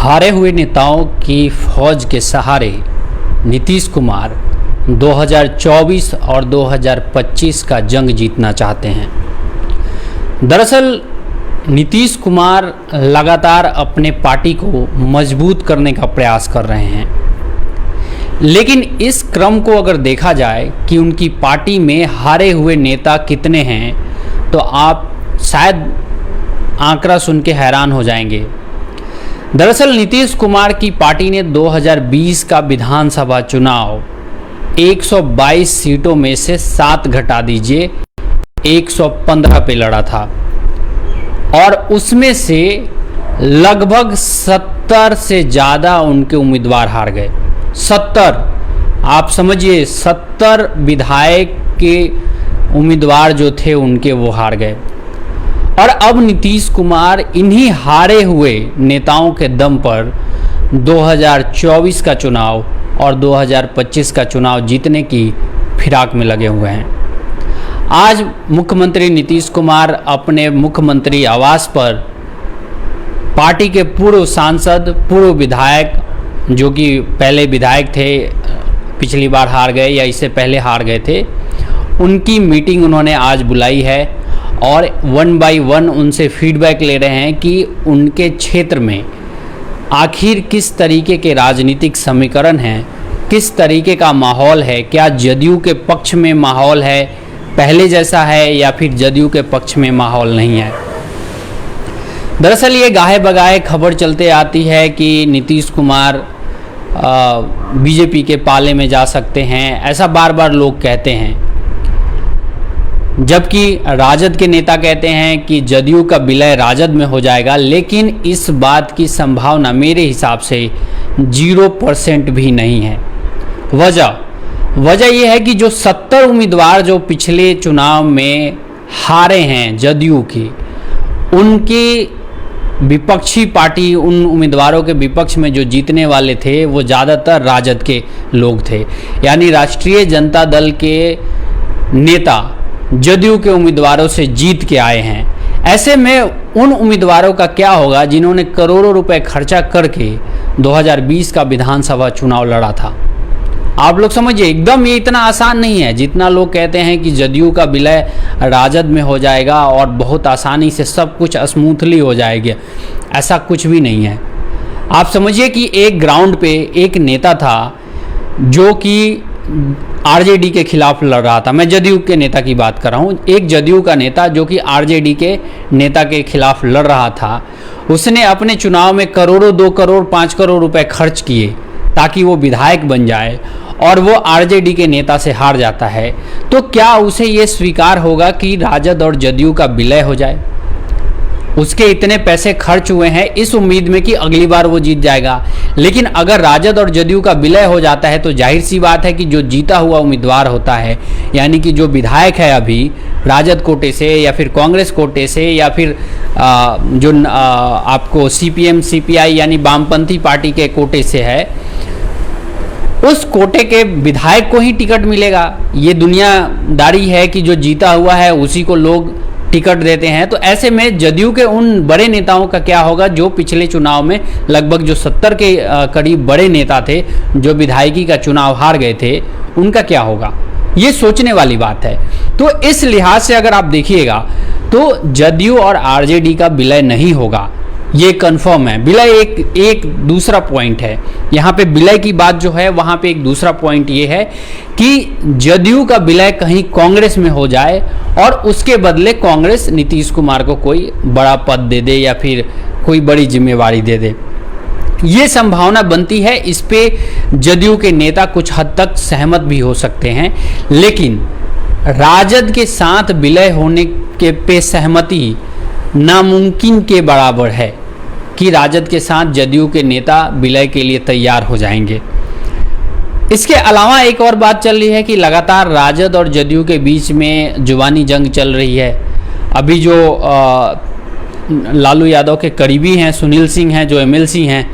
हारे हुए नेताओं की फौज के सहारे नीतीश कुमार 2024 और 2025 का जंग जीतना चाहते हैं। दरअसल नीतीश कुमार लगातार अपने पार्टी को मजबूत करने का प्रयास कर रहे हैं, लेकिन इस क्रम को अगर देखा जाए कि उनकी पार्टी में हारे हुए नेता कितने हैं तो आप शायद आंकड़ा सुन के हैरान हो जाएंगे। दरअसल नीतीश कुमार की पार्टी ने 2020 का विधानसभा चुनाव 122 सीटों में से 7 घटा दीजिए 115 पे लड़ा था और उसमें से लगभग 70 से ज़्यादा उनके उम्मीदवार हार गए। 70, आप समझिए 70 विधायक के उम्मीदवार जो थे उनके वो हार गए। और अब नीतीश कुमार इन्हीं हारे हुए नेताओं के दम पर 2024 का चुनाव और 2025 का चुनाव जीतने की फिराक में लगे हुए हैं। आज मुख्यमंत्री नीतीश कुमार अपने मुख्यमंत्री आवास पर पार्टी के पूर्व सांसद, पूर्व विधायक जो कि पहले विधायक थे, पिछली बार हार गए या इससे पहले हार गए थे, उनकी मीटिंग उन्होंने आज बुलाई है और 1 बाय 1 उनसे फीडबैक ले रहे हैं कि उनके क्षेत्र में आखिर किस तरीके के राजनीतिक समीकरण हैं, किस तरीके का माहौल है, क्या जदयू के पक्ष में माहौल है पहले जैसा है या फिर जदयू के पक्ष में माहौल नहीं है। दरअसल ये गाहे बगाहे खबर चलते आती है कि नीतीश कुमार बीजेपी के पाले में जा सकते हैं, ऐसा बार बार लोग कहते हैं, जबकि राजद के नेता कहते हैं कि जदयू का विलय राजद में हो जाएगा। लेकिन इस बात की संभावना मेरे हिसाब से 0% भी नहीं है। वजह यह है कि जो 70 उम्मीदवार जो पिछले चुनाव में हारे हैं जदयू की, उनकी विपक्षी पार्टी, उन उम्मीदवारों के विपक्ष में जो जीतने वाले थे वो ज़्यादातर राजद के लोग थे, यानी राष्ट्रीय जनता दल के नेता जदयू के उम्मीदवारों से जीत के आए हैं। ऐसे में उन उम्मीदवारों का क्या होगा जिन्होंने करोड़ों रुपए खर्चा करके 2020 का विधानसभा चुनाव लड़ा था। आप लोग समझिए, एकदम ये इतना आसान नहीं है जितना लोग कहते हैं कि जदयू का विलय राजद में हो जाएगा और बहुत आसानी से सब कुछ स्मूथली हो जाएगा। ऐसा कुछ भी नहीं है। आप समझिए कि एक ग्राउंड पे एक नेता था जो कि आरजेडी के खिलाफ लड़ रहा था। मैं जदयू के नेता की बात कर रहा हूँ। एक जदयू का नेता जो कि आरजेडी के नेता के खिलाफ लड़ रहा था, उसने अपने चुनाव में करोड़ों, 2 करोड़, 5 करोड़ रुपए खर्च किए ताकि वो विधायक बन जाए और वो आरजेडी के नेता से हार जाता है। तो क्या उसे ये स्वीकार होगा कि राजद और जदयू का विलय हो जाए? उसके इतने पैसे खर्च हुए हैं इस उम्मीद में कि अगली बार वो जीत जाएगा। लेकिन अगर राजद और जदयू का विलय हो जाता है तो जाहिर सी बात है कि जो जीता हुआ उम्मीदवार होता है, यानी कि जो विधायक है अभी राजद कोटे से या फिर कांग्रेस कोटे से या फिर आपको सीपीएम सीपीआई यानी वामपंथी पार्टी के कोटे से है, उस कोटे के विधायक को ही टिकट मिलेगा। ये दुनियादारी है कि जो जीता हुआ है उसी को लोग टिकट देते हैं। तो ऐसे में जदयू के उन बड़े नेताओं का क्या होगा जो पिछले चुनाव में लगभग जो 70 के करीब बड़े नेता थे जो विधायकी का चुनाव हार गए थे, उनका क्या होगा? ये सोचने वाली बात है। तो इस लिहाज से अगर आप देखिएगा तो जदयू और आरजेडी का विलय नहीं होगा, ये कंफर्म है। विलय एक दूसरा पॉइंट है यहाँ पे। विलय की बात जो है वहाँ पे एक दूसरा पॉइंट ये है कि जदयू का विलय कहीं कांग्रेस में हो जाए और उसके बदले कांग्रेस नीतीश कुमार को कोई बड़ा पद दे दे या फिर कोई बड़ी जिम्मेवारी दे दे, ये संभावना बनती है। इस पे जदयू के नेता कुछ हद तक सहमत भी हो सकते हैं, लेकिन राजद के साथ विलय होने के पे सहमति नामुमकिन के बराबर है कि राजद के साथ जदयू के नेता विलय के लिए तैयार हो जाएंगे। इसके अलावा एक और बात चल रही है कि लगातार राजद और जदयू के बीच में जुबानी जंग चल रही है। अभी जो लालू यादव के करीबी हैं, सुनील सिंह हैं, जो एमएलसी हैं,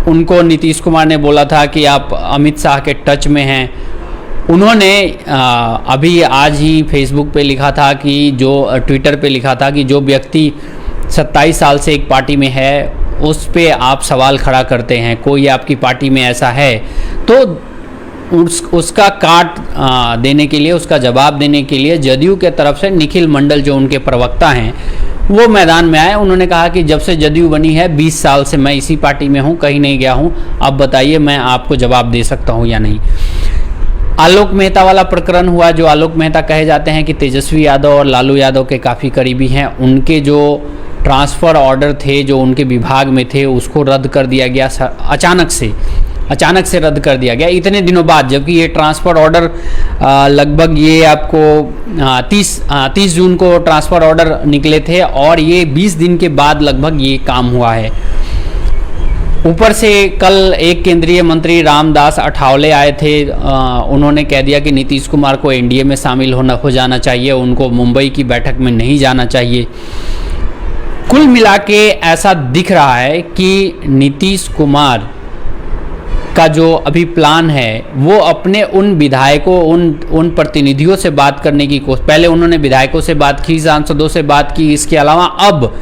उनको नीतीश कुमार ने बोला था कि आप अमित शाह के टच में हैं। उन्होंने अभी आज ही फेसबुक पे लिखा था कि जो ट्विटर पे लिखा था कि जो व्यक्ति 27 साल से एक पार्टी में है उस पे आप सवाल खड़ा करते हैं, कोई आपकी पार्टी में ऐसा है, तो उसका काट देने के लिए, उसका जवाब देने के लिए जदयू के तरफ से निखिल मंडल जो उनके प्रवक्ता हैं वो मैदान में आए। उन्होंने कहा कि जब से जदयू बनी है 20 साल से मैं इसी पार्टी में हूँ, कहीं नहीं गया हूँ, अब बताइए मैं आपको जवाब दे सकता हूँ या नहीं। आलोक मेहता वाला प्रकरण हुआ, जो आलोक मेहता कहे जाते हैं कि तेजस्वी यादव और लालू यादव के काफ़ी करीबी हैं, उनके जो ट्रांसफ़र ऑर्डर थे जो उनके विभाग में थे उसको रद्द कर दिया गया, अचानक से रद्द कर दिया गया इतने दिनों बाद, जबकि ये ट्रांसफ़र ऑर्डर लगभग ये आपको 30 जून को ट्रांसफ़र ऑर्डर निकले थे और ये 20 दिन के बाद लगभग ये काम हुआ है। ऊपर से कल एक केंद्रीय मंत्री रामदास अठावले आए थे, उन्होंने कह दिया कि नीतीश कुमार को एनडीए में शामिल हो जाना चाहिए, उनको मुंबई की बैठक में नहीं जाना चाहिए। कुल मिला के ऐसा दिख रहा है कि नीतीश कुमार का जो अभी प्लान है वो अपने उन विधायकों, उन प्रतिनिधियों से बात करने की कोशिश, पहले उन्होंने विधायकों से बात की, सांसदों से बात की, इसके अलावा अब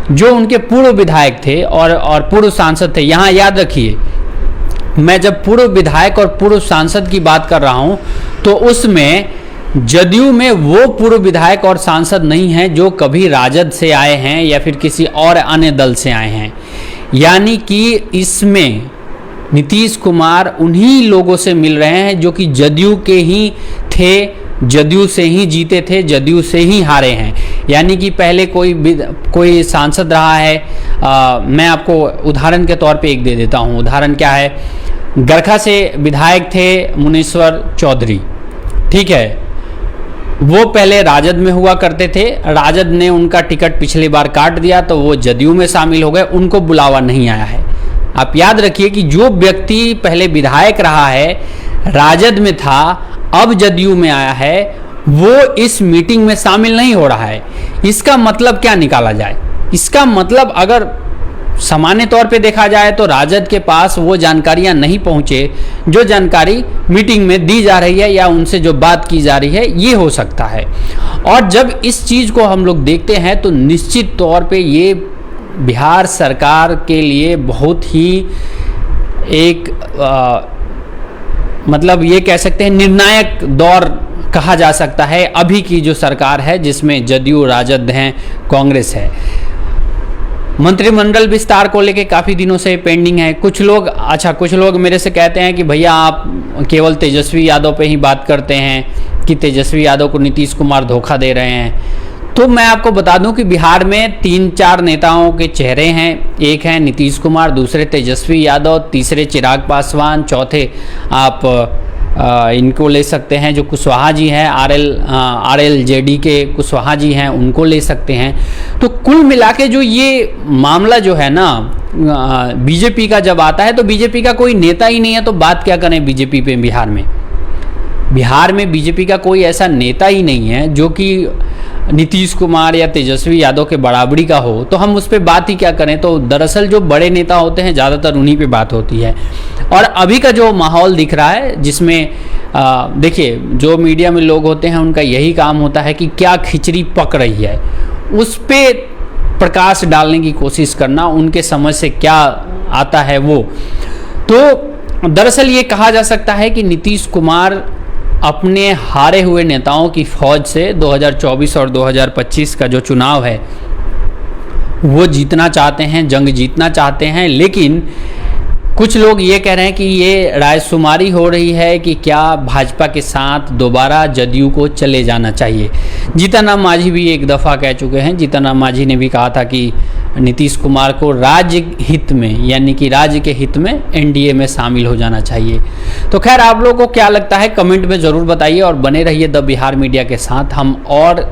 जो उनके पूर्व विधायक थे और पूर्व सांसद थे, यहाँ याद रखिए मैं जब पूर्व विधायक और पूर्व सांसद की बात कर रहा हूँ तो उसमें जदयू में वो पूर्व विधायक और सांसद नहीं हैं जो कभी राजद से आए हैं या फिर किसी और अन्य दल से आए हैं, यानी कि इसमें नीतीश कुमार उन्हीं लोगों से मिल रहे हैं जो कि जदयू के ही थे, जदयू से ही जीते थे, जदयू से ही हारे हैं। यानी कि पहले कोई सांसद रहा है, मैं आपको उदाहरण के तौर पे एक दे देता हूँ। उदाहरण क्या है, गरखा से विधायक थे मुनीश्वर चौधरी, ठीक है, वो पहले राजद में हुआ करते थे, राजद ने उनका टिकट पिछली बार काट दिया तो वो जदयू में शामिल हो गए, उनको बुलावा नहीं आया है। आप याद रखिए कि जो व्यक्ति पहले विधायक रहा है, राजद में था, अब जदयू में आया है, वो इस मीटिंग में शामिल नहीं हो रहा है। इसका मतलब क्या निकाला जाए? इसका मतलब अगर सामान्य तौर पे देखा जाए तो राजद के पास वो जानकारियां नहीं पहुंचे जो जानकारी मीटिंग में दी जा रही है या उनसे जो बात की जा रही है, ये हो सकता है। और जब इस चीज़ को हम लोग देखते हैं तो निश्चित तौर पे ये बिहार सरकार के लिए बहुत ही एक मतलब ये कह सकते हैं निर्णायक दौर कहा जा सकता है अभी की जो सरकार है, जिसमें जदयू, राजद हैं, कांग्रेस है। मंत्रिमंडल विस्तार को लेके काफ़ी दिनों से पेंडिंग है। कुछ लोग मेरे से कहते हैं कि भैया आप केवल तेजस्वी यादव पे ही बात करते हैं कि तेजस्वी यादव को नीतीश कुमार धोखा दे रहे हैं। तो मैं आपको बता दूं कि बिहार में 3-4 नेताओं के चेहरे हैं, एक हैं नीतीश कुमार, दूसरे तेजस्वी यादव, तीसरे चिराग पासवान, चौथे आप इनको ले सकते हैं जो कुशवाहा जी हैं, RLJD के कुशवाहा जी हैं, उनको ले सकते हैं। तो कुल मिला के जो ये मामला जो है ना बीजेपी का जब आता है तो बीजेपी का कोई नेता ही नहीं है, तो बात क्या करें बीजेपी पे। बिहार में बीजेपी का कोई ऐसा नेता ही नहीं है जो कि नीतीश कुमार या तेजस्वी यादव के बराबरी का हो, तो हम उस पर बात ही क्या करें। तो दरअसल जो बड़े नेता होते हैं ज़्यादातर उन्हीं पे बात होती है। और अभी का जो माहौल दिख रहा है जिसमें देखिए जो मीडिया में लोग होते हैं उनका यही काम होता है कि क्या खिचड़ी पक रही है उस पर प्रकाश डालने की कोशिश करना, उनके समझ से क्या आता है वो। तो दरअसल ये कहा जा सकता है कि नीतीश कुमार अपने हारे हुए नेताओं की फौज से 2024 और 2025 का जो चुनाव है वो जीतना चाहते हैं, जंग जीतना चाहते हैं। लेकिन कुछ लोग ये कह रहे हैं कि ये रायशुमारी हो रही है कि क्या भाजपा के साथ दोबारा जदयू को चले जाना चाहिए। जीतन राम मांझी भी एक दफ़ा कह चुके हैं, जीतन राम मांझी ने भी कहा था कि नीतीश कुमार को राज्य हित में, यानी कि राज्य के हित में एनडीए में शामिल हो जाना चाहिए। तो खैर आप लोगों को क्या लगता है कमेंट में ज़रूर बताइए और बने रहिए द बिहार मीडिया के साथ। हम और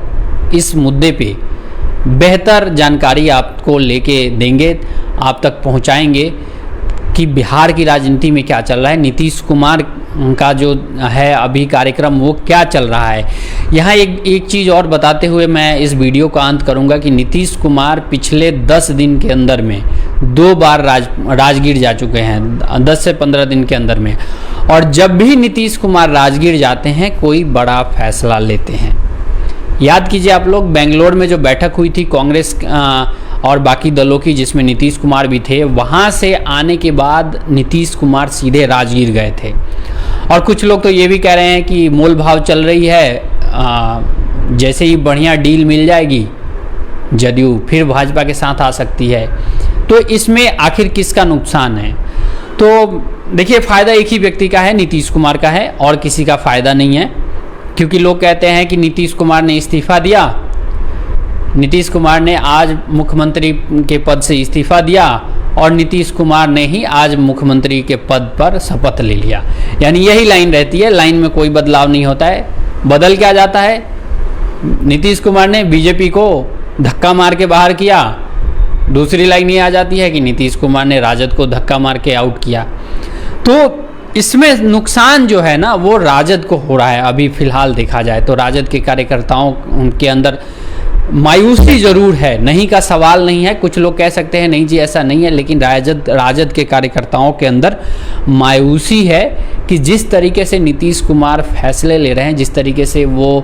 इस मुद्दे पे बेहतर जानकारी आपको लेके देंगे, आप तक पहुंचाएंगे कि बिहार की राजनीति में क्या चल रहा है, नीतीश कुमार का जो है अभी कार्यक्रम वो क्या चल रहा है। यहाँ एक चीज़ और बताते हुए मैं इस वीडियो का अंत करूँगा कि नीतीश कुमार पिछले 10 दिन के अंदर में 2 बार राजगीर जा चुके हैं, 10 से 15 दिन के अंदर में। और जब भी नीतीश कुमार राजगीर जाते हैं कोई बड़ा फैसला लेते हैं। याद कीजिए आप लोग, बेंगलोर में जो बैठक हुई थी कांग्रेस और बाकी दलों की, जिसमें नीतीश कुमार भी थे, वहाँ से आने के बाद नीतीश कुमार सीधे राजगीर गए थे। और कुछ लोग तो ये भी कह रहे हैं कि मोल भाव चल रही है, जैसे ही बढ़िया डील मिल जाएगी जदयू फिर भाजपा के साथ आ सकती है। तो इसमें आखिर किसका नुकसान है? तो देखिए, फ़ायदा एक ही व्यक्ति का है, नीतीश कुमार का है, और किसी का फ़ायदा नहीं है। क्योंकि लोग कहते हैं कि नीतीश कुमार ने इस्तीफ़ा दिया, नीतीश कुमार ने आज मुख्यमंत्री के पद से इस्तीफ़ा दिया और नीतीश कुमार ने ही आज मुख्यमंत्री के पद पर शपथ ले लिया। यानी यही लाइन रहती है, लाइन में कोई बदलाव नहीं होता है। बदल क्या जाता है? नीतीश कुमार ने बीजेपी को धक्का मार के बाहर किया, दूसरी लाइन ये आ जाती है कि नीतीश कुमार ने राजद को धक्का मार के आउट किया। तो इसमें नुकसान जो है ना वो राजद को हो रहा है अभी फ़िलहाल देखा जाए तो। राजद के कार्यकर्ताओं उनके अंदर मायूसी ज़रूर है, नहीं का सवाल नहीं है। कुछ लोग कह सकते हैं नहीं जी ऐसा नहीं है, लेकिन राजद के कार्यकर्ताओं के अंदर मायूसी है कि जिस तरीके से नीतीश कुमार फैसले ले रहे हैं, जिस तरीके से वो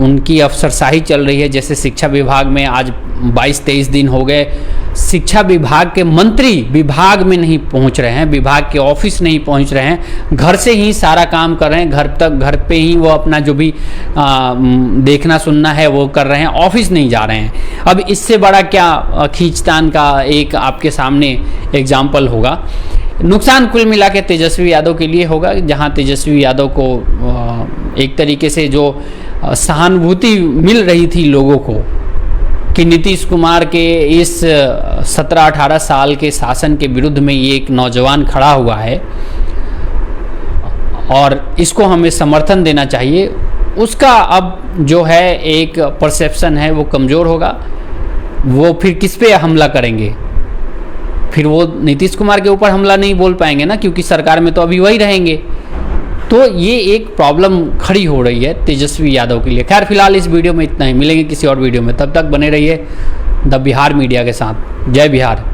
उनकी अफसरशाही चल रही है। जैसे शिक्षा विभाग में आज 22-23 दिन हो गए, शिक्षा विभाग के मंत्री विभाग में नहीं पहुंच रहे हैं, विभाग के ऑफिस नहीं पहुंच रहे हैं, घर से ही सारा काम कर रहे हैं, घर पे ही वो अपना जो भी देखना सुनना है वो कर रहे हैं, ऑफिस नहीं जा रहे हैं। अब इससे बड़ा क्या खींचतान का एक आपके सामने एग्जाम्पल होगा। नुकसान कुल मिला के तेजस्वी यादव के लिए होगा, जहां तेजस्वी यादव को एक तरीके से जो सहानुभूति मिल रही थी लोगों को कि नीतीश कुमार के इस 17-18 साल के शासन के विरुद्ध में ये एक नौजवान खड़ा हुआ है और इसको हमें समर्थन देना चाहिए, उसका अब जो है एक परसेप्शन है वो कमज़ोर होगा। वो फिर किस पे हमला करेंगे? फिर वो नीतीश कुमार के ऊपर हमला नहीं बोल पाएंगे ना, क्योंकि सरकार में तो अभी वही रहेंगे। तो ये एक प्रॉब्लम खड़ी हो रही है तेजस्वी यादव के लिए। खैर फिलहाल इस वीडियो में इतना ही, मिलेंगे किसी और वीडियो में, तब तक बने रहिए द बिहार मीडिया के साथ। जय बिहार।